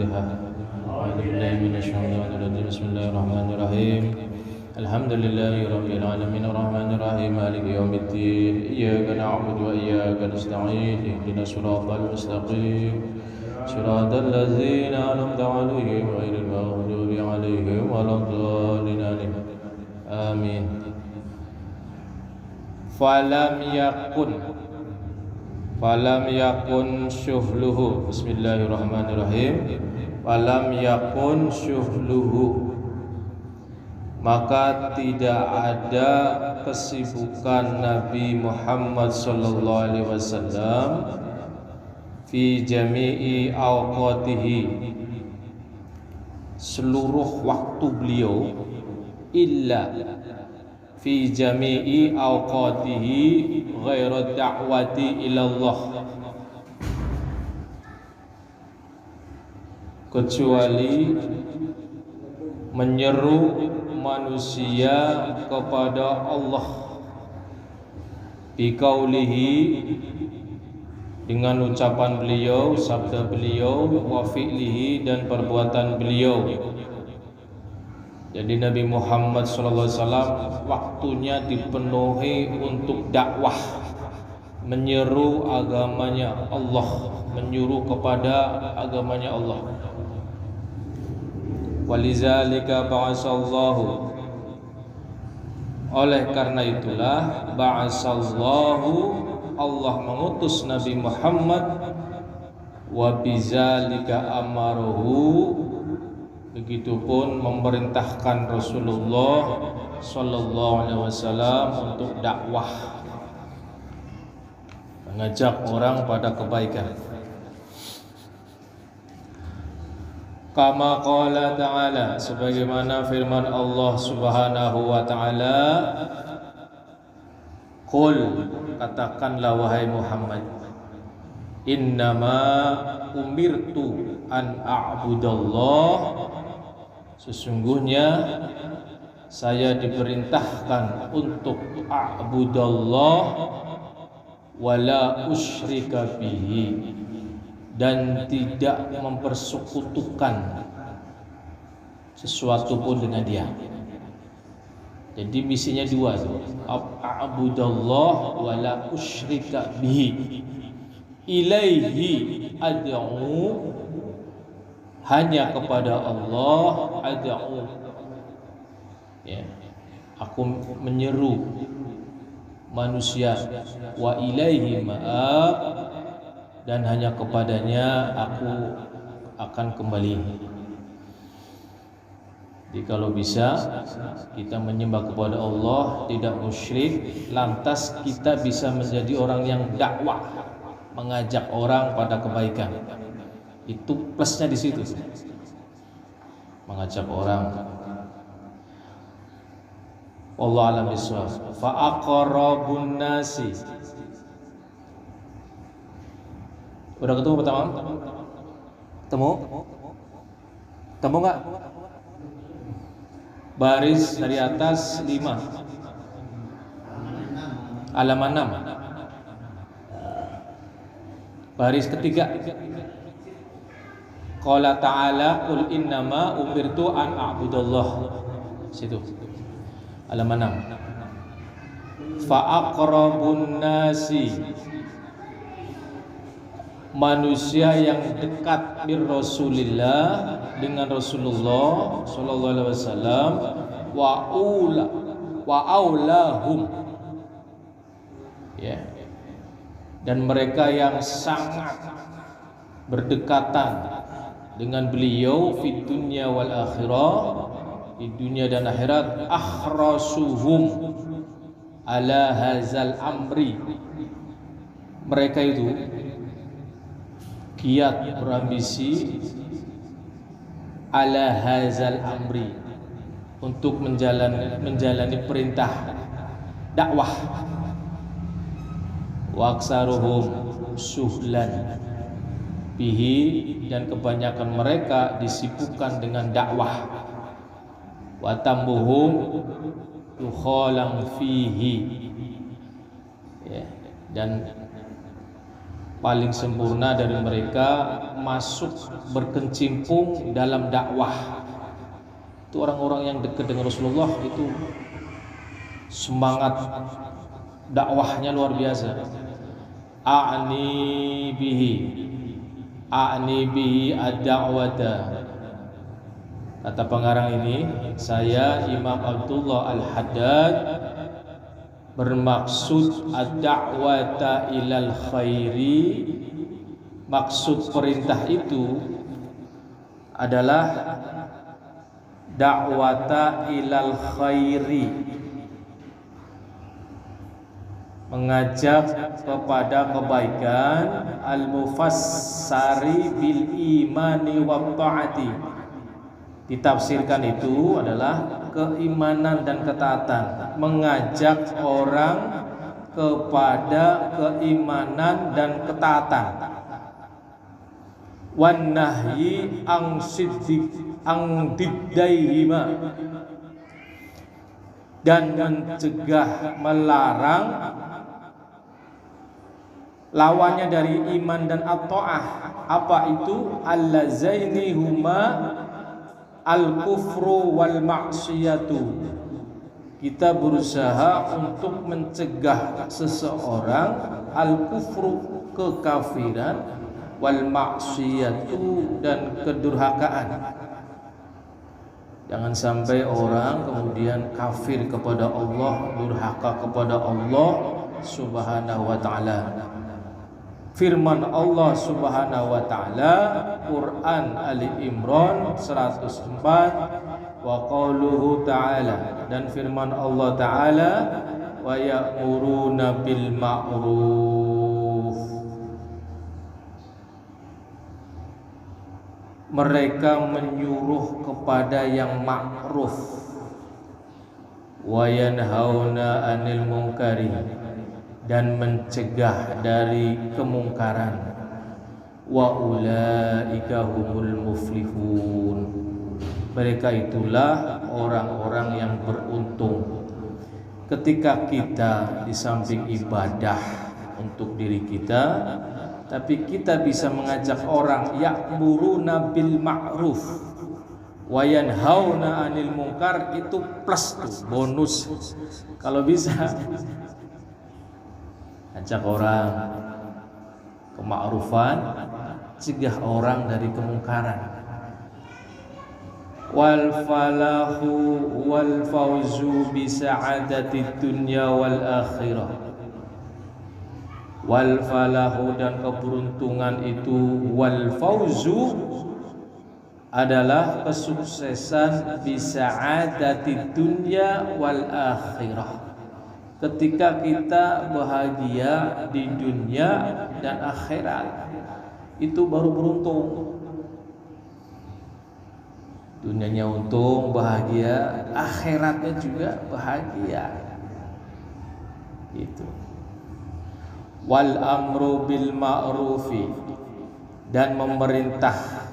Al-Fatihah. A'udzubillahi minasyaitonir rajim. Bismillahirrahmanirrahim. Alhamdulillahirabbil alamin arrahmanir rahim maliki yaumiddin. Iyyaka na'budu wa iyyaka nasta'in. Ihdinas siratal mustaqim. Siratal ladzina an'amta 'alaihim ghairil maghdubi 'alaihim waladdallin. Amin. Falam yakun syuhluhu. Bismillahirrahmanirrahim. Falam yakun syuhluhu, maka tidak ada kesibukan Nabi Muhammad sallallahu alaihi wasallam fi jami'i awqatihi, seluruh waktu beliau, illa fi jami'i awqatihi ghairu da'wati ilallah, kecuali menyeru manusia kepada Allah biqaulihi, dengan ucapan beliau, sabda beliau, wa fi'lihi, dan perbuatan beliau. Jadi Nabi Muhammad SAW waktunya dipenuhi untuk dakwah, menyeru agamanya Allah, menyuruh kepada agamanya Allah. Walizalika ba'asallahu, oleh karena itulah ba'asallahu, Allah mengutus Nabi Muhammad, wa bizalika amaruhu, begitupun memerintahkan Rasulullah sallallahu alaihi wasallam untuk dakwah, mengajak orang pada kebaikan. Kama qala ta'ala, sebagaimana firman Allah Subhanahu wa ta'ala, qul, katakanlah wahai Muhammad, innama umirtu an a'budallah, sesungguhnya saya diperintahkan untuk a'budallah wala usyrika bihi, dan tidak mempersekutukan sesuatu pun dengan Dia. Jadi misinya dua, a'budallah wala usyrika bihi, ilaihi ad'u, hanya kepada Allah ad'u, ya, aku menyeru manusia, wa ilaihi ma'ab, dan hanya kepadanya aku akan kembali. Jadi kalau bisa kita menyembah kepada Allah, tidak musyrik, lantas kita bisa menjadi orang yang dakwah, mengajak orang pada kebaikan. Itu plusnya di situ, mengajak orang. Wallahu a'lam bishawab. Fa aqrabun nasi, udah ketemu pertama? Ketemu nggak? Baris dari atas 5, halaman 6, baris ketiga. Qala ta'ala qul innama umirtu an a'budallah, situ halaman 6. Fa aqrabun nasi, manusia yang dekat bir Rasulillah, dengan Rasulullah sallallahu alaihi wasallam, wa aulahum, ya, dan mereka yang sangat berdekatan dengan beliau fi dunya wal akhirah, di dunia dan akhirat, akhrasuhum ala hazal amri, mereka itu giat, berambisi, ala hazal amri, untuk menjalani perintah dakwah. Wa aksaruhum suhlan bihi, dan kebanyakan mereka disibukkan dengan dakwah. Wa tambuhum tukhalang fihi, ya, dan paling sempurna dari mereka masuk berkecimpung dalam dakwah. Itu orang-orang yang dekat dengan Rasulullah itu semangat dakwahnya luar biasa. A'ni bihi ad-da'wata. Kata pengarang ini, saya Imam Abdullah Al-Haddad bermaksud ad-da'wata ilal khairi. Maksud perintah itu adalah da'wata ilal khairi, mengajak kepada kebaikan, al-mufassari bil imani wa ta'ati. Ditafsirkan itu adalah keimanan dan ketaatan, mengajak orang kepada keimanan dan ketaatan. Wan nahyi ang diddaihima, dan mencegah, melarang lawannya dari iman dan at-ta'ah. Apa itu? Allazaini huma al-kufru wal ma'siyatu. Kita berusaha untuk mencegah seseorang al-kufru, kekafiran, wal ma'siyatu, dan kedurhakaan. Jangan sampai orang kemudian kafir kepada Allah, durhaka kepada Allah Subhanahu wa ta'ala. Firman Allah Subhanahu wa ta'ala, Quran Ali Imran 104, wa qauluhu ta'ala, dan firman Allah ta'ala, wa ya'muruna bil ma'ruf. Mereka menyuruh kepada yang ma'ruf, wa yanhauna 'anil munkari, dan mencegah dari kemungkaran. Wa ulaika humul muflihun. Mereka itulah orang-orang yang beruntung. Ketika kita di samping ibadah untuk diri kita, tapi kita bisa mengajak orang ya'muruna bil ma'ruf wa yanhauna 'anil munkar, itu plus tuh, bonus. Kalau bisa ajak orang kema'rufan, cegah orang dari kemungkaran. Wal falahu wal fauzu bi sa'adatid dunya wal akhirah. Wal falahu, dan keberuntungan itu, wal fauzu adalah kesuksesan, bi sa'adatid dunya wal akhirah. Ketika kita bahagia di dunia dan akhirat, itu baru beruntung. Dunianya untung, bahagia, akhiratnya juga bahagia. Itu. Wal amru bil ma'rufi, dan memerintah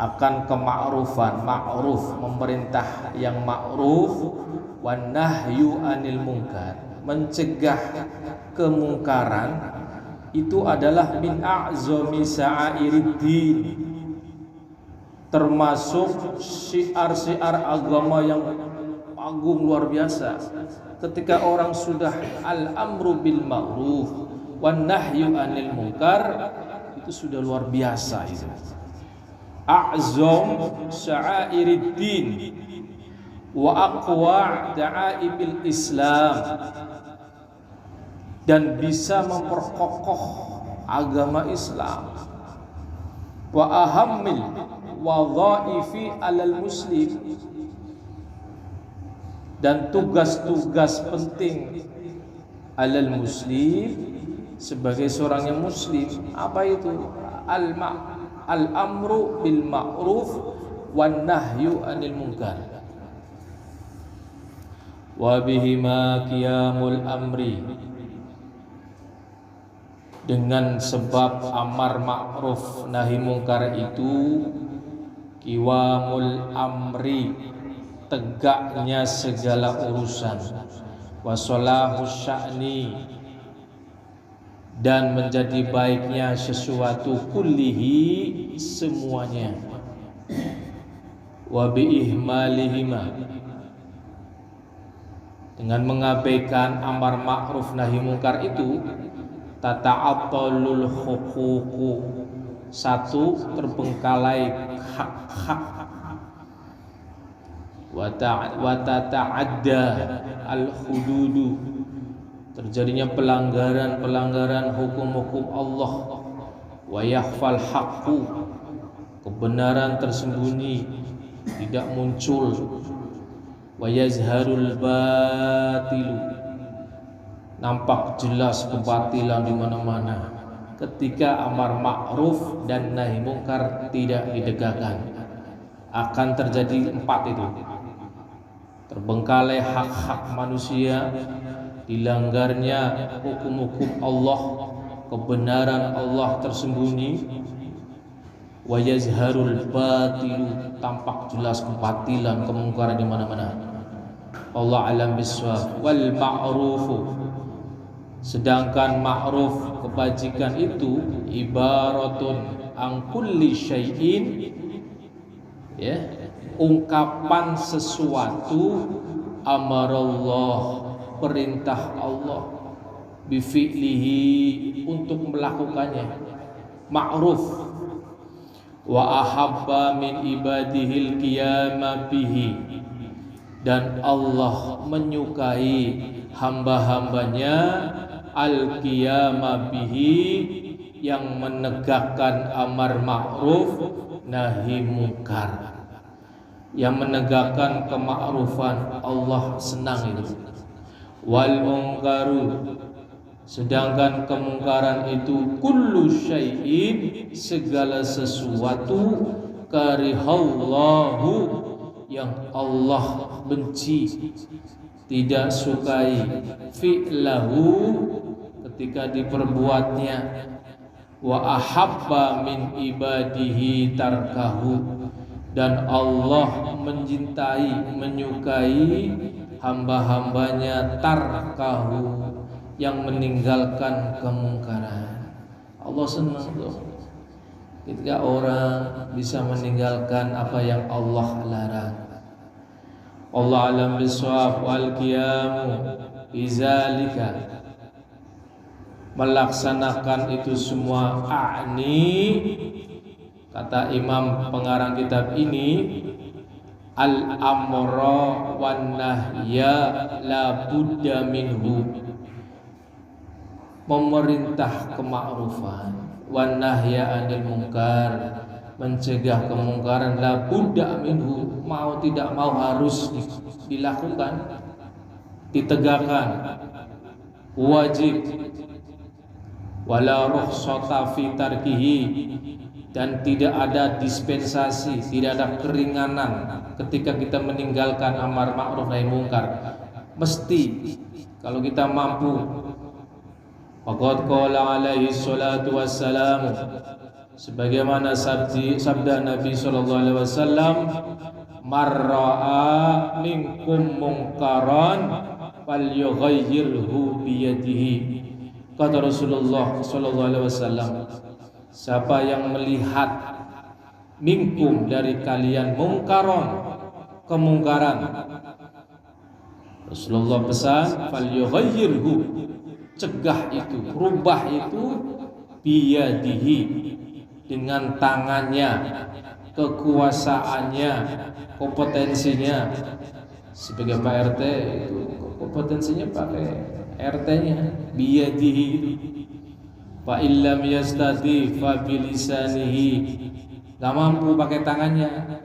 akan kema'rufan, ma'ruf, memerintah yang ma'ruf, wan nahyu anil munkar, mencegah kemungkaran, itu adalah min a'zami sa'iriddin, termasuk syiar-syiar agama yang agung luar biasa. Ketika orang sudah al-amru bil ma'ruf wan nahyu anil munkar, itu sudah luar biasa itu. A'zam sya'iriddin wa aqwa da'aibil Islam, dan bisa memperkokoh agama Islam. Wa ahammil wadhaifi alal muslim, dan tugas-tugas penting alal muslim, sebagai seorang yang muslim. Apa itu? Al-amru bil ma'ruf wan nahyu anil munkar. Wa bihima qiyamul amri, dengan sebab amar ma'ruf nahi munkar itu qiwamul amri, tegaknya segala urusan, wa salahus sya'ni, dan menjadi baiknya sesuatu kullihi semuanya, wa biihmalihima dengan mengabaikan amar ma'ruf nahi mungkar itu, tata'attalul huququ, satu, terbengkalai hak-hak, wa tata'adda al-hududu, terjadinya pelanggaran-pelanggaran hukum-hukum Allah, wa yakhfal haqqu, kebenaran tersembunyi tidak muncul, wa yazharul batilu, nampak jelas kebatilan di mana-mana ketika amar ma'ruf dan nahi mungkar tidak ditegakkan. Akan terjadi 4 itu: terbengkalai hak-hak manusia, dilanggarnya hukum-hukum Allah, kebenaran Allah tersembunyi, wa yazharul batilu, tampak jelas kebatilan, kemungkaran di mana-mana. Allah alam biswab. Wal ma'rufu, sedangkan ma'ruf, kebajikan itu, ibaratun an kulli syai'in, ya, ungkapan sesuatu, amarallah, perintah Allah, bifi'lihi, untuk melakukannya, ma'ruf, wa ahabba min ibadihil qiyama bihi, dan Allah menyukai hamba-hambanya al-qiyama bihi, yang menegakkan amar ma'ruf nahi mungkar, yang menegakkan kema'rufan. Allah senang itu. Wal mungkaru, sedangkan kemungkaran itu, kullu syai'in, segala sesuatu, karihallahu, yang Allah benci, tidak sukai, fi'lahu, ketika diperbuatnya, wa ahabba min ibadihi tarkahu, dan Allah mencintai, menyukai hamba-hambanya, tarkahu, yang meninggalkan kemungkaran. Allah senang tuh ketika orang bisa meninggalkan apa yang Allah larang. Allah alam biswab. Wal qiyamu bizalika, melaksanakan itu semua, a'ni, kata imam pengarang kitab ini, al-amra wan nahya la budda minhu, memerintah kema'rufan, wan nahya 'anil munkar, mencegah kemungkaran, la budda minhu, mau tidak mau harus dilakukan, ditegakkan, wajib, wala rukhsata fi tarkihi, dan tidak ada dispensasi, tidak ada keringanan ketika kita meninggalkan amar ma'ruf nahi mungkar. Mesti kalau kita mampu. Faqad qala alaihi salatu wassalam, sebagaimana sabda Nabi sallallahu alaihi wasallam, marra'a minkum munkaran falyughayyirhu biyadihi, kata Rasulullah sallallahu alaihi wasallam, siapa yang melihat minkum, dari kalian, mungkaron, kemungkaran, Rasulullah pesan, falyughayyirhu, cegah itu, rubah itu, biyadihi, dengan tangannya, kekuasaannya, kompetensinya. Sebagai Pak RT itu kompetensinya pakai RT-nya, biyadihi. Fa illam yastati fa bilisanihi, gak mampu pakai tangannya,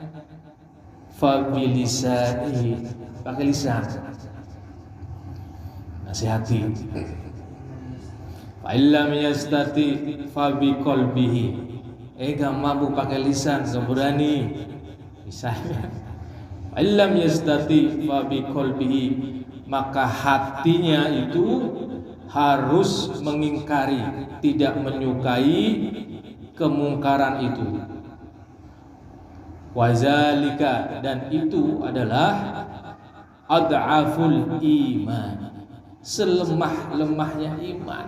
fa bilisanihi, pakai lisan, nasihati. Fa illam yastati fa biqalbihi, gak mampu pakai lisan, gak berani, misalnya. Fa illam yastati fa biqalbihi, maka hatinya itu harus mengingkari, tidak menyukai kemungkaran itu. Wazalika, dan itu adalah ad'aful iman, selemah-lemahnya iman.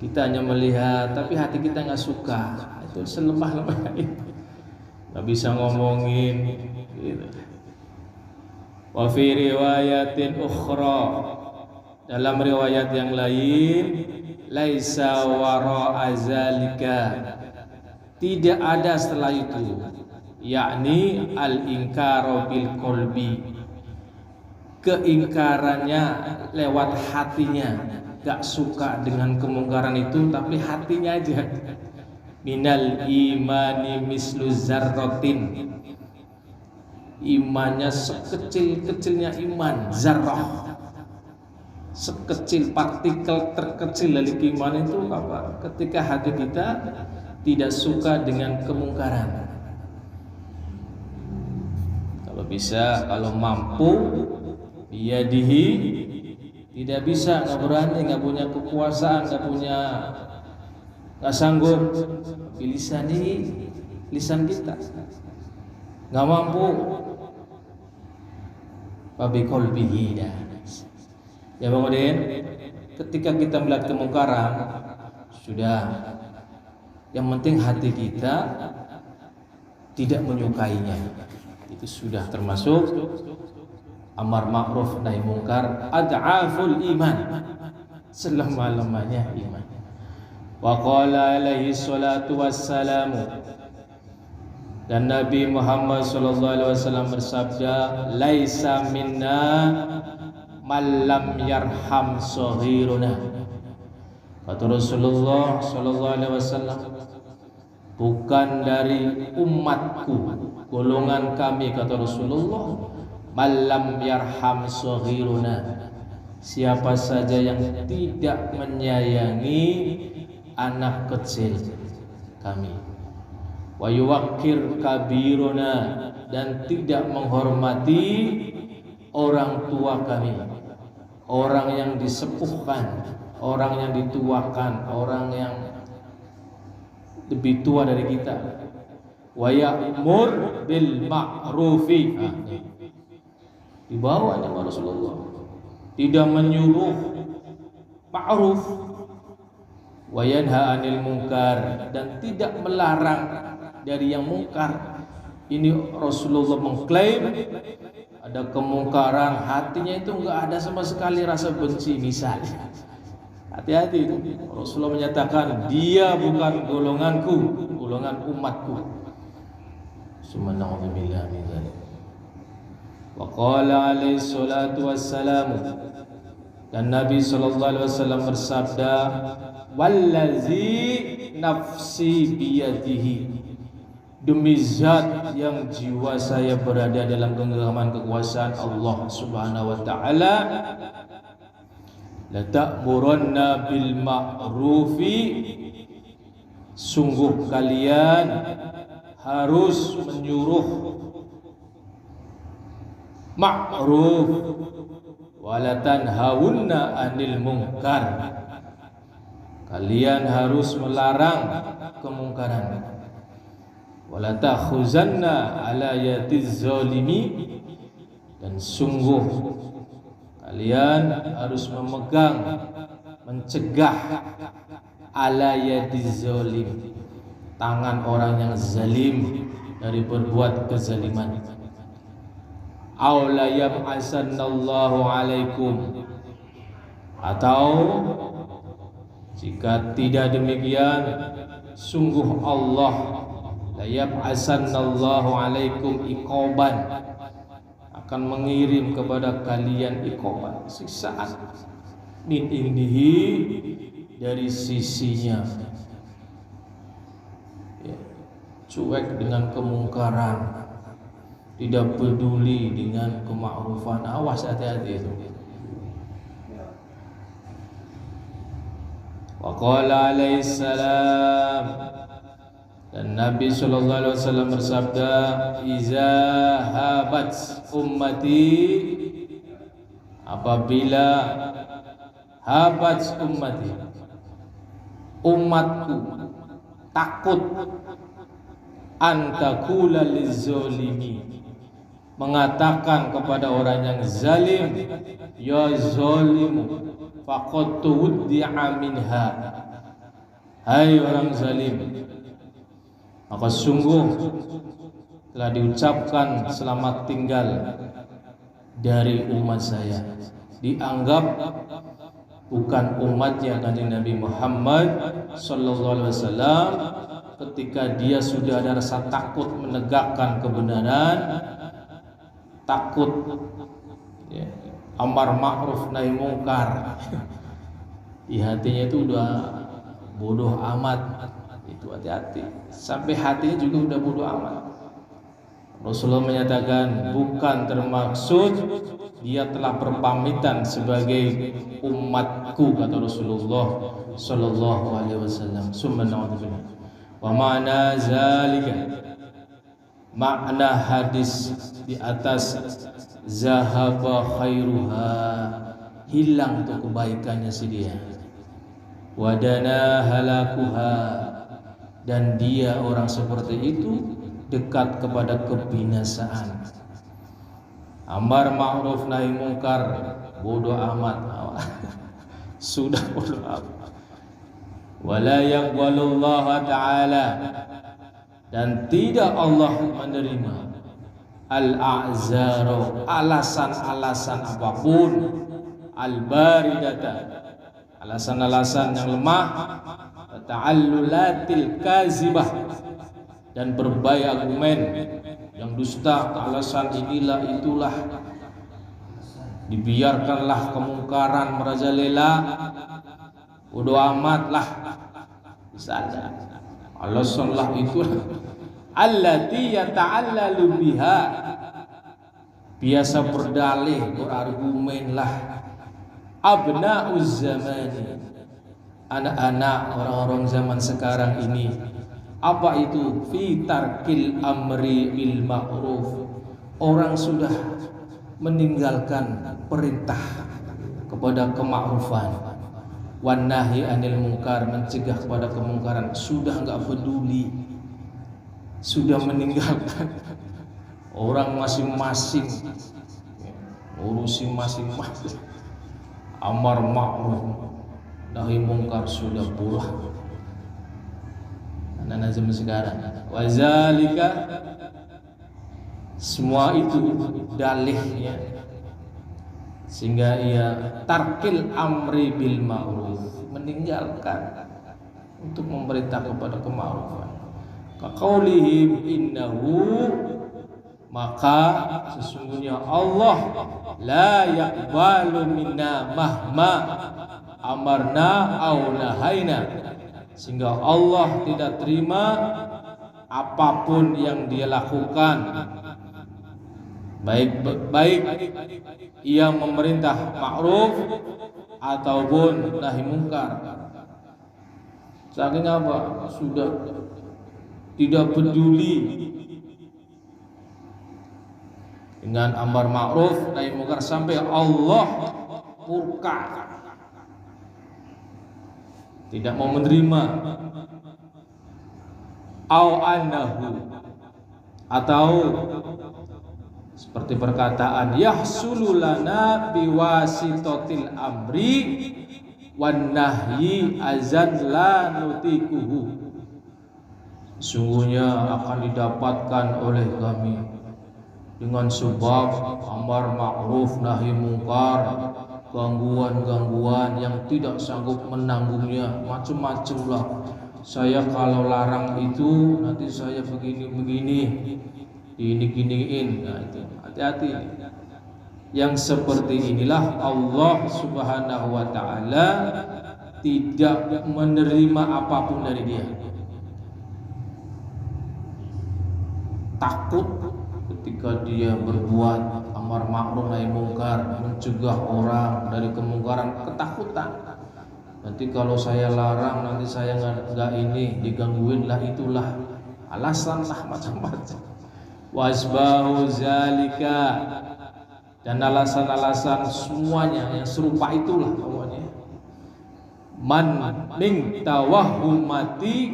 Kita hanya melihat, tapi hati kita nggak suka. Itu selemah-lemahnya itu. Nggak bisa ngomongin. Gitu. Wa fi riwayatin ukhra, dalam riwayat yang lain, laisa wara azalika, tidak ada setelah itu, yakni al-inkaru bil qalbi, keingkarannya lewat hatinya. Gak suka dengan kemungkaran itu, tapi hatinya aja. Minal imani mislu zarratin, imannya sekecil-kecilnya iman zarrah, sekecil partikel terkecil dari iman itu apa? Ketika hati kita tidak suka dengan kemungkaran. Kalau bisa, kalau mampu, biyadihi, tidak bisa, nggak berani, nggak punya kekuasaan, nggak sanggup. Lisan kita nggak mampu. Babi qalbihi dah. Ya Bang Udin, ketika kita melihat kemungkaran, sudah, yang penting hati kita tidak menyukainya, itu sudah termasuk amar ma'ruf nahi mungkar, ad'aful iman, selama-lamanya iman. Wa qala alaihi salatu wassalamu, dan Nabi Muhammad sallallahu alaihi wasallam bersabda, laisa minna man lam yarham saghiruna. Kata Rasulullah sallallahu alaihi wasallam, bukan dari umatku, golongan kami, kata Rasulullah, malam yarham saghiruna, siapa saja yang tidak menyayangi anak kecil kami, wa yuwaqqir kabiruna, dan tidak menghormati orang tua kami, orang yang disepuhkan, orang yang dituakan, orang yang lebih tua dari kita, wa ya'mur bil ma'rufi, dibawa nama Rasulullah, tidak menyuruh ma'ruf, wa yanha 'anil munkar, dan tidak melarang dari yang mungkar. Ini Rasulullah mengklaim ada kemungkaran, hatinya itu enggak ada sama sekali rasa benci misalnya. Hati-hati itu. Rasulullah menyatakan dia bukan golonganku, golongan umatku. Subhanallah min dzalik. Wa qala alaihi salatu wassalamu, dan Nabi sallallahu alaihi wasallam bersabda, wallazi nafsi biyadihi, demi zat yang jiwa saya berada dalam genggaman kekuasaan Allah Subhanahu wa taala, la ta'muranna bil ma'rufi, sungguh kalian harus menyuruh ma'ruf, wala tanhawunna 'anil munkar, kalian harus melarang kemungkaran, wala takhuzanna ala yatiz zalimi, dan sungguh kalian harus memegang, mencegah ala yatiz zalim, tangan orang yang zalim dari berbuat kezaliman. Aw la yab'asanallahu alaikum, atau jika tidak demikian, sungguh Allah la yab'asanallahu alaikum iqaban, akan mengirim kepada kalian iqaban, siksaan, min indihi, dari sisinya. Ya, cuek dengan kemungkaran, tidak peduli dengan kema'rufan. Awas, hati-hati itu. Wa qala alaihi salam, dan Nabi sallallahu alaihi wasallam bersabda, iza habat ummati, apabila habat ummati, umatku takut, antakula lizzalimi, mengatakan kepada orang yang zalim, ya zalimu faqad tuwdi'a minha, hai orang zalim, maka sungguh telah diucapkan selamat tinggal dari umat saya. Dianggap bukan umatnya Kanjeng Nabi Muhammad sallallahu alaihi wasallam ketika dia sudah ada rasa takut menegakkan kebenaran, takut ya, amar ma'ruf nahi mungkar. Di hatinya itu udah bodoh amat. Itu hati-hati. Sampai hatinya juga udah bodoh amat. Rasulullah menyatakan bukan termaksud dia telah berpamitan sebagai umatku, kata Rasulullah sallallahu alaihi wasallam. Subhanallah. Wa ma'na zalika, makna hadis di atas zahaba khairuha, hilang tuh kebaikannya si dia, wadana halakuha, dan dia orang seperti itu dekat kepada kebinasaan. Amar ma'ruf nahi mungkar bodoh amat. Sudah bodoh amat. Wala yaqbalullah ta'ala, dan tidak Allah menerima al-a'zaru, alasan-alasan apapun, al-baridata, alasan-alasan yang lemah, ta'allulatil kazibah, dan berbagai argumen yang dusta, alasan inilah itulah, dibiarkanlah kemungkaran merajalela, bodoh amatlah, misalnya alasanlah itulah allati yata'allalu biha, biasa berdalih, berargumenlah abna'uz zamani, anak-anak orang-orang zaman sekarang ini. Apa itu? Fi tarkil amri bil ma'ruf, orang sudah meninggalkan perintah kepada kema'rufan, wan nahi anil munkar, mencegah kepada kemungkaran, sudah enggak peduli, sudah meninggalkan. Orang masing-masing urusi masing-masing, amar ma'ruf nahi mungkar sudah pula anak zaman sekarang. Wazalika, semua itu dalihnya, sehingga ia tarkil amri bil ma'ruf, meninggalkan untuk memerintah kepada kema'rufan. Kaqaulihim innahu, maka sesungguhnya Allah la yaqbalu minna mahma amarna aw nahaina, sehingga Allah tidak terima apapun yang dia lakukan, baik ia memerintah ma'ruf ataupun nahi mungkar. Saking apa? Sudah tidak peduli dengan amar ma'ruf nahi mungkar sampai Allah murka, tidak mau menerima. Au annahu, atau seperti perkataan yahsulu lana biwasitatil amri wan nahyi azan la nutikuhu, sungguhnya akan didapatkan oleh kami dengan sebab amar ma'ruf nahi mungkar gangguan-gangguan yang tidak sanggup menanggungnya, macam-macam lah. Saya kalau larang itu nanti saya begini-begini, diginiin. Nah, itu hati-hati. Yang seperti inilah Allah Subhanahu wa ta'ala tidak menerima apapun dari dia. Takut ketika dia berbuat amar ma'ruf nahi mungkar, mencegah orang dari kemungkaran, ketakutan. Nanti kalau saya larang, nanti saya nggak ini, digangguin lah, itulah alasan lah macam-macam. Wasbahu zalika, dan alasan-alasan semuanya yang serupa itulah pokoknya. Man ning tawahumati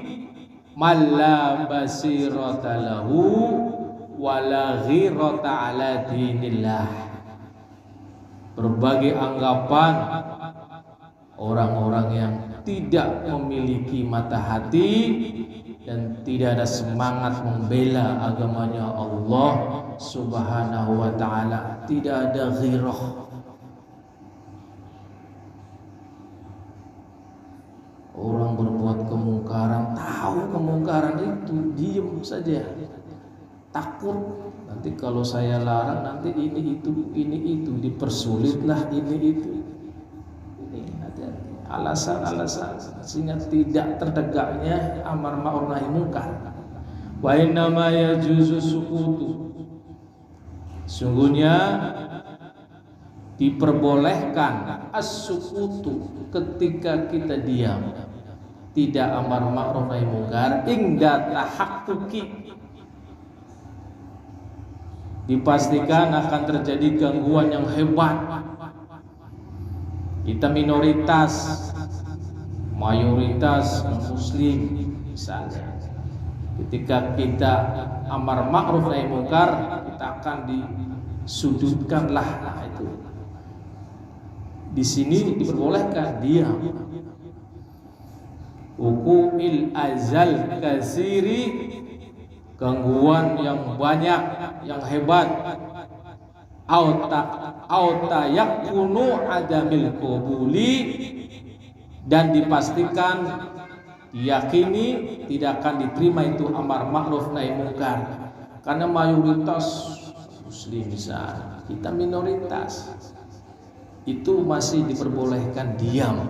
malla basirata lahu wala ghirata ala dinillah, berbagai anggapan orang-orang yang tidak memiliki mata hati dan tidak ada semangat membela agamanya Allah Subhanahu wa taala, tidak ada ghirah. Orang berbuat kemungkaran, tahu kemungkaran itu, diam saja. Takut nanti kalau saya larang nanti ini itu dipersulitlah ini itu. Ini hati-hati. Alasan-alasan sehingga tidak terdegaknya amar ma'ruf nahi munkar. Wa inna ma yajuzu sukutu. Sungguhnya diperbolehkan as-sukutu ketika kita diam, tidak amar ma'ruf nahi munkar, ingda tahaqquqi, dipastikan akan terjadi gangguan yang hebat. Kita minoritas, mayoritas muslim misalnya. Ketika kita amar ma'ruf nahi munkar, kita akan disudutkanlah. Nah, itu di sini diperbolehkan diam. Uqul azal kasiri, gangguan yang banyak, yang hebat. Auta yakunu adamil qabuli, dan dipastikan, diyakini tidak akan diterima itu amar ma'ruf nahi munkar, karena mayoritas muslim bisa, kita minoritas, itu masih diperbolehkan diam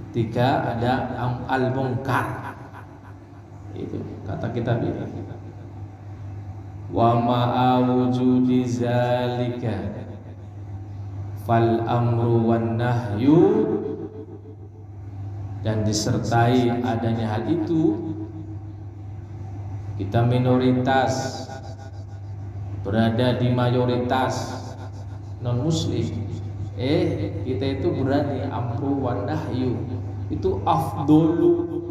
ketika ada al-munkar. Itu kata kitab ini. Wa ma'awujudi zalika fal amru wan nahyu, dan disertai adanya hal itu, kita minoritas berada di mayoritas non muslim, kita itu berani amru wan nahyu, itu afdolu,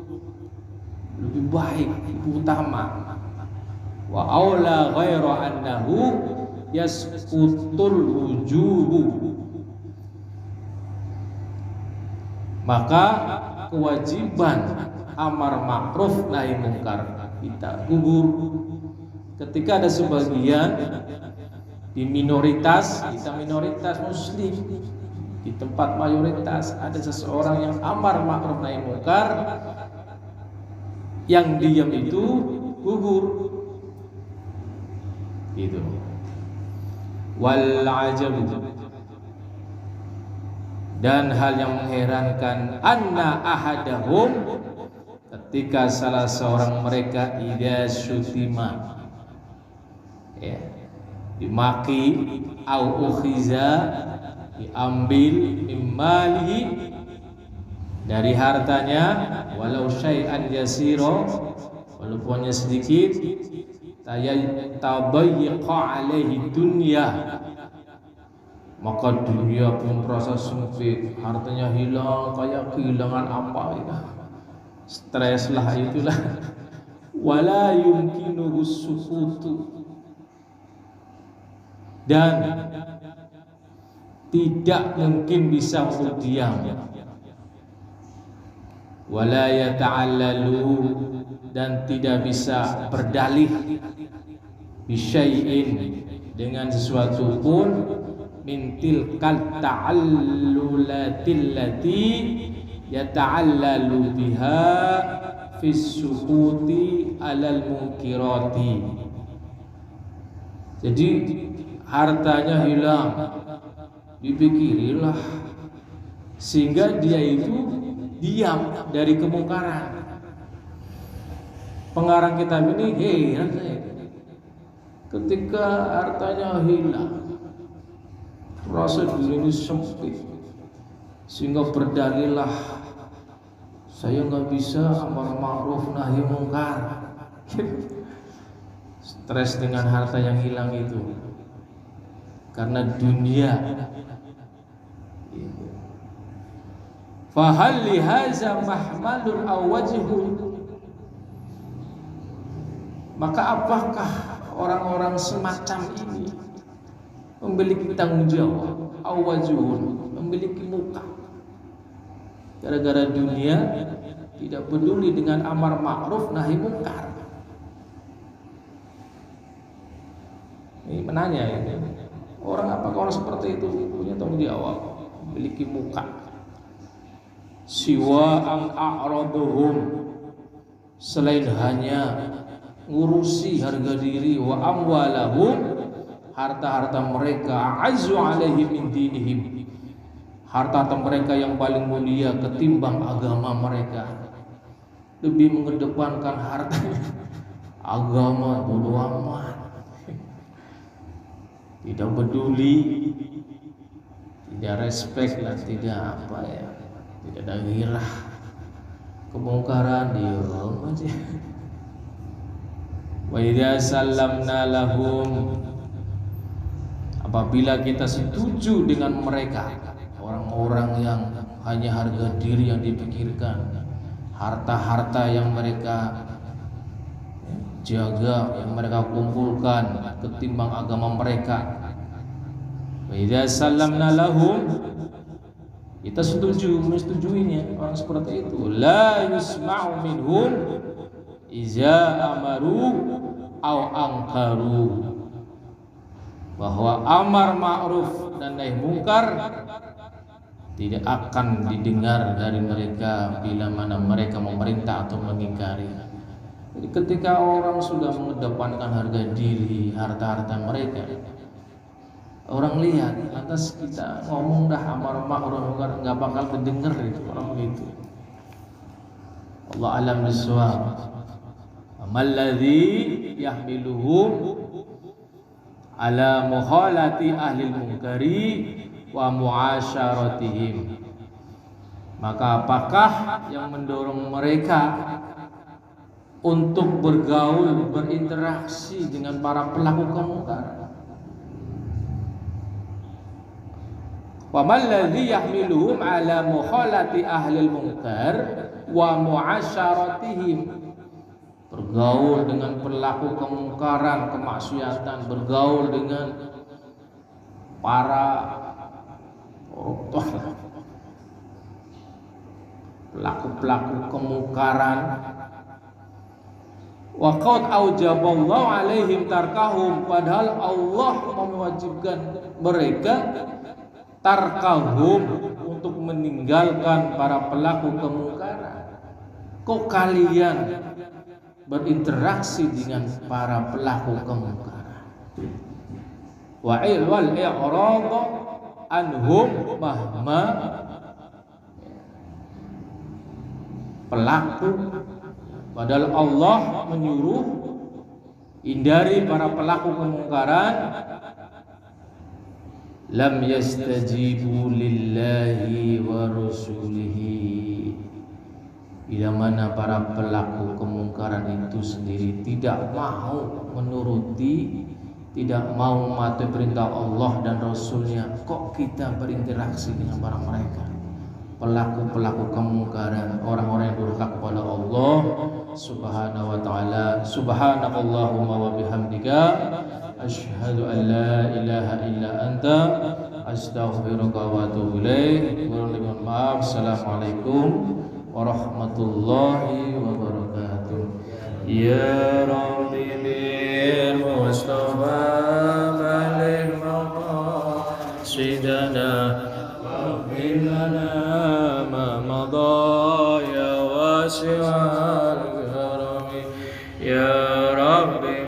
lebih baik, lebih utama. Wa aula ghairu annahu yasqutul wujubu, maka kewajiban amar ma'ruf nahi munkar kita gugur ketika ada sebagian di minoritas, kita minoritas muslim, di tempat mayoritas ada seseorang yang amar ma'ruf nahi munkar, yang diam itu gugur. Gitu. Wal ajab, dan hal yang mengherankan, anna ahadahum, ketika salah seorang mereka idza syutima, dimaki, au ukhiza, diambil, mimalihi, dari hartanya, walau syai'an yasiro, walaupun hanya sedikit, tabayyiqa alaihi dunya, maka dunia pun merasa sempit, hartanya hilang, kayak kehilangan apa itu, stres lah itulah. Wala yumkinuhu sukutu, dan tidak mungkin bisa untuk diam. Wala yata'allalu, dan tidak bisa berdalih bisyai'in, dengan sesuatu pun, min tilkal ta'allulatil lati yata'allalu biha fis sukuti alal munkirati. Jadi hartanya hilang, dipikirilah sehingga dia itu diam dari kemungkaran. Pengarang kitab ini heran saya, ketika hartanya hilang, rasa diri ini sempit, sehingga berdalillah, saya nggak bisa amar ma'ruf nahi munkar. Stres dengan harta yang hilang itu karena dunia. Fahal lihaza mahmalun aw wajhun, maka apakah orang-orang semacam ini memiliki tanggung jawab, aw wajhun, memiliki muka, gara-gara dunia tidak peduli dengan amar ma'ruf nahi munkar. Ini menanya ini, orang apakah orang seperti itu punya tanggung jawab, memiliki muka. Siwa ang a'raduhum, selain hanya ngurusi harga diri, wa amwalahum, harta-harta mereka, a'azzu alaihim min dinihim, harta mereka yang paling mulia ketimbang agama mereka. Lebih mengedepankan hartanya, agama bodo amat, tidak peduli, tidak respect lah, tidak apa ya, tidak ada gairah, kemungkaran diam aja. Wa idza sallamna lahum, apabila kita setuju dengan mereka, orang-orang yang hanya harga diri yang dipikirkan, harta-harta yang mereka jaga, yang mereka kumpulkan ketimbang agama mereka. Wa idza sallamna lahum, kita menyetujuinya orang seperti itu. La yusma'u minhum iza amaru au angkaru, bahwa amar ma'ruf dan nahi mungkar tidak akan didengar dari mereka bila mana mereka memerintah atau mengingkari. Jadi ketika orang sudah mengedepankan harga diri, harta-harta mereka, orang lihat, lantas kita ngomong dah amar ma'ruf mungkar, nggak bakal terdengar itu orang begitu. Allah alam bisawab. Amalladzi yahmiluhum ala muhalati ahli munkari wa muasyaratihim, maka apakah yang mendorong mereka untuk bergaul, berinteraksi dengan para pelaku kemungkaran? Wa malladzi yahmiluhum ala muhalati ahli munkar wa muasyaratihim, bergaul dengan pelaku kemungkaran, kemaksiatan, bergaul dengan para pelaku-pelaku kemungkaran. Wa qad aujaballahu alaihim tarkahum, padahal Allah mewajibkan mereka tarkahum, untuk meninggalkan para pelaku kemungkaran. Kok kalian berinteraksi dengan para pelaku kemungkaran? Wal i'rad anhum, mahma pelaku, padahal Allah menyuruh hindari para pelaku kemungkaran. Lam yastajibu lillahi wa rasulihi, bila mana para pelaku kemungkaran itu sendiri tidak mau menuruti, tidak mau mematuhi perintah Allah dan Rasulnya, kok kita berinteraksi dengan para mereka, pelaku-pelaku kemungkaran, orang-orang yang durhaka kepada Allah Subhanahu wa ta'ala. Subhanakallahumma wa bihamdika asyhadu an la ilaha illa anta astaghfiruka wa atubu ilaik. Mohon maaf. Assalamualaikum warahmatullahi wabarakatuh. Ya Rabb